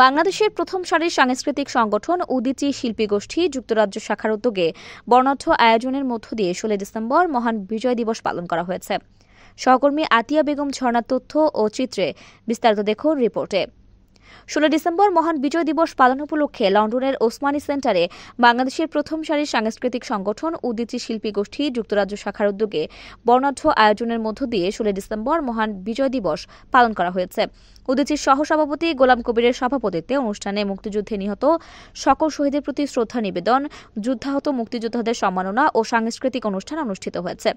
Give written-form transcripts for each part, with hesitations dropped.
বাংলাদেশের প্রথম সারির সাংস্কৃতিক সংগঠন উদীচী শিল্পী গোষ্ঠী যুক্তরাজ্য শাখার উদ্যোগে বর্ণাঢ্য আয়োজনের মধ্য দিয়ে 16 ডিসেম্বর মহান বিজয় দিবস পালন করা হয়েছে। সহকর্মী আতিয়া বেগম ঝর্ণার তথ্য ও চিত্রে বিস্তারিত দেখুন রিপোর্টে। 16 ডিসেম্বর মহান বিজয় দিবস পালন উপলক্ষে লন্ডনের ওসমানী সেন্টারে বাংলাদেশের প্রথম সারির সাংস্কৃতিক সংগঠন উদীচী শিল্পী গোষ্ঠী যুক্তরাজ্য শাখার উদ্যোগে বর্ণাঢ্য আয়োজনের মধ্য দিয়ে 16 ডিসেম্বর মহান বিজয় দিবস পালন করা হয়েছে। উদীচীর সহসভাপতি গোলাম কবিরের সভাপতিত্বে অনুষ্ঠানে মুক্তিযুদ্ধে নিহত সকল শহীদের প্রতি শ্রদ্ধা নিবেদন, যুদ্ধাহত মুক্তিযোদ্ধাদের সম্মাননা ও সাংস্কৃতিক অনুষ্ঠান অনুষ্ঠিত হয়েছে।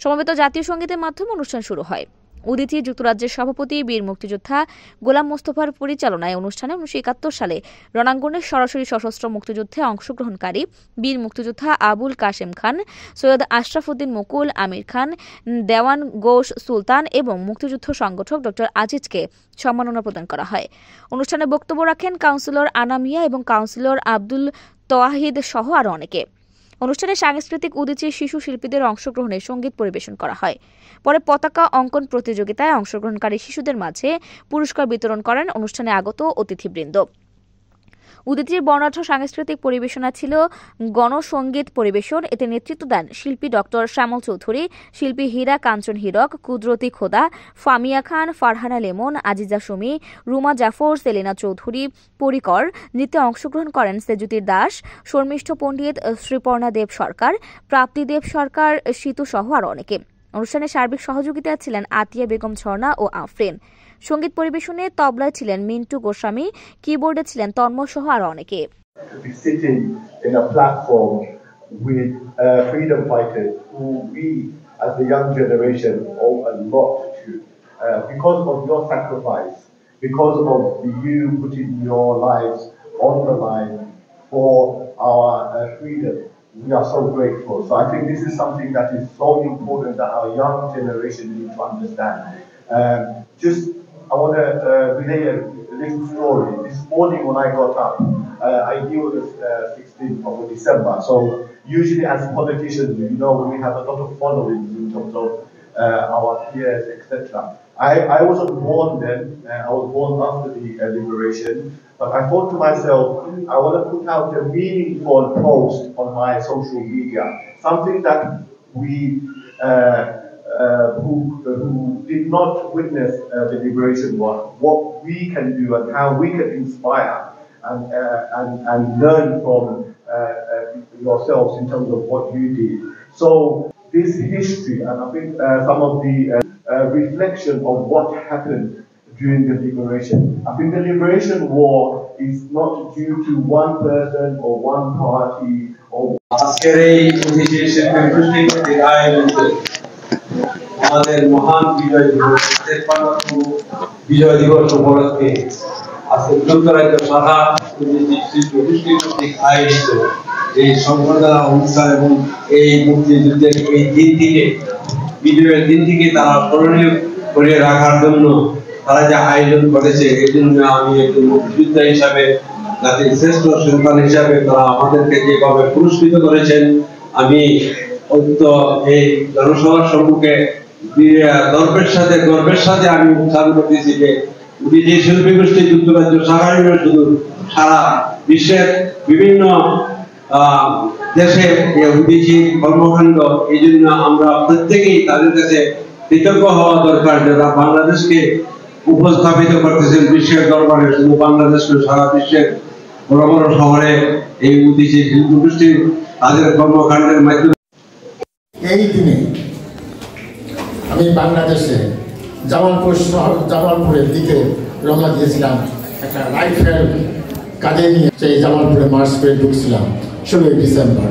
সমবেত জাতীয় সঙ্গীতের মাধ্যমে অনুষ্ঠান শুরু হয়। উদীচী যুক্তরাজ্যের সভাপতি বীর মুক্তিযোদ্ধা গোলাম মোস্তফার পরিচালনায় অনুষ্ঠানে 1971 সালে রণাঙ্গনে সরাসরি সশস্ত্র মুক্তিযুদ্ধে অংশগ্রহণকারী বীর মুক্তিযোদ্ধা আবুল কাশেম খান, সৈয়দ আশরাফ উদ্দিন মুকুল, আমির খান, দেওয়ান গোশ সুলতান এবং মুক্তিযুদ্ধ সংগঠক ড আজিজকে সম্মাননা প্রদান করা হয়। অনুষ্ঠানে বক্তব্য রাখেন কাউন্সিলর আনা মিয়া এবং কাউন্সিলর আব্দুল তোয়াহিদ সহ আরও অনেকে। অনুষ্ঠানে সাংস্কৃতিক উদীচী শিশু শিল্পীদের অংশগ্রহণে সঙ্গীত পরিবেশন করা হয়। পরে পতাকা অঙ্কন প্রতিযোগিতায় অংশগ্রহণকারী শিশুদের মাঝে পুরস্কার বিতরণ করেন অনুষ্ঠানে আগত অতিথিবৃন্দ। উদীচীর বর্ণাঢ্য সাংস্কৃতিক পরিবেশনা ছিল গণসঙ্গীত পরিবেশন। এতে নেতৃত্ব দেন শিল্পী ড শ্যামল চৌধুরী, শিল্পী হীরা কাঞ্চন হীরক, কুদরতি খোদা, ফামিয়া খান, ফারহানা লেমন, আজিজা সুমি, রুমা জাফর, সেলিনা চৌধুরী পরিকর। নৃত্যে অংশগ্রহণ করেন সেজুতির দাস, শর্মিষ্ঠ পণ্ডিত, শ্রীপর্ণা দেব সরকার, প্রাপ্তি দেব সরকার, সিতু সহ আরও অনেকে। অনুষ্ঠানে সার্বিক সহযোগিতায় ছিলেন আতিয়া বেগম ঝর্ণা ও আফরিন। সঙ্গীত পরিবেশনে তবলায় ছিলেন মিন্টু গোস্বামী, কিবোর্ডে ছিলেন তন্ময় সহ আরও অনেকে। Sitting in a platform with freedom fighters who we as the young generation owe a lot to because of your sacrifice, because of you putting your lives on the line for our freedom. We are so grateful. So I think this is something that is so important that our young generation need to understand. I want to relay a little story. This morning when I got up, I knew it was 16th of December. So usually as politicians, you know, we have a lot of followings in terms of our peers, etc. I wasn't born then. I was born after the liberation. But I thought to myself, I want to put out a meaningful post on my social media, something that we who did not witness the liberation war, what we can do and how we can inspire and learn from yourselves in terms of what you did. So this history, and I think some of the reflection of what happened during the liberation. I think the liberation war is not due to one person or one party or আমাদের মহান বিজয় দিবস 53তম বিজয় দিবস উপলক্ষে আজকে যুক্তরাজ্য শাখা কর্তৃক আয়োজিত এই সম্বর্ধনা অনুষ্ঠান এবং এই মুক্তিযুদ্ধের এই দিন থেকে বিজয়ের দিন থেকে তারা স্মরণীয় করে রাখার জন্য তারা যে আয়োজন করেছে এই জন্য আমি একজন মুক্তিযোদ্ধা হিসাবে জাতির শ্রেষ্ঠ সন্তান হিসাবে তারা আমাদেরকে যেভাবে পুরস্কৃত করেছেন আমি এই জনসভার সম্মুখে গর্বের সাথে আমি উচ্চারণ করতেছি যে উদীচী শিল্পী গোষ্ঠী যুক্তরাজ্য শাখায় শুধু সারা বিশ্বের বিভিন্ন দেশে উদীচী কর্মকাণ্ড এই জন্য আমরা প্রত্যেকেই তাদের কাছে কৃতজ্ঞ হওয়া দরকার যারা বাংলাদেশকে উপস্থাপিত করতেছেন বিশ্বের দরবারে। শুধু বাংলাদেশকে সারা বিশ্বের বড় বড় শহরে এই উদীচী শিল্পী গোষ্ঠী তাদের কর্মকাণ্ডের মাধ্যমে এই দিনে আমি বাংলাদেশে জামালপুরের দিকে রওনা দিয়েছিলাম একটা রাইফেল কাঁধে নিয়ে। সেই জামালপুরে মার্চ করে ঢুকছিলাম 16 ডিসেম্বর।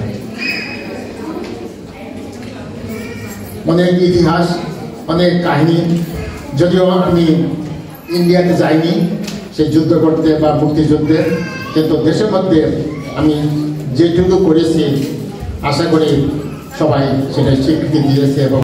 অনেক ইতিহাস, অনেক কাহিনী, যদিও আমি ইন্ডিয়াতে যাইনি সেই যুদ্ধ করতে বা মুক্তিযুদ্ধে, কিন্তু দেশের মধ্যে আমি যেটুকু করেছি আশা করি সবাই সেটা স্বীকৃতি দিয়েছে এবং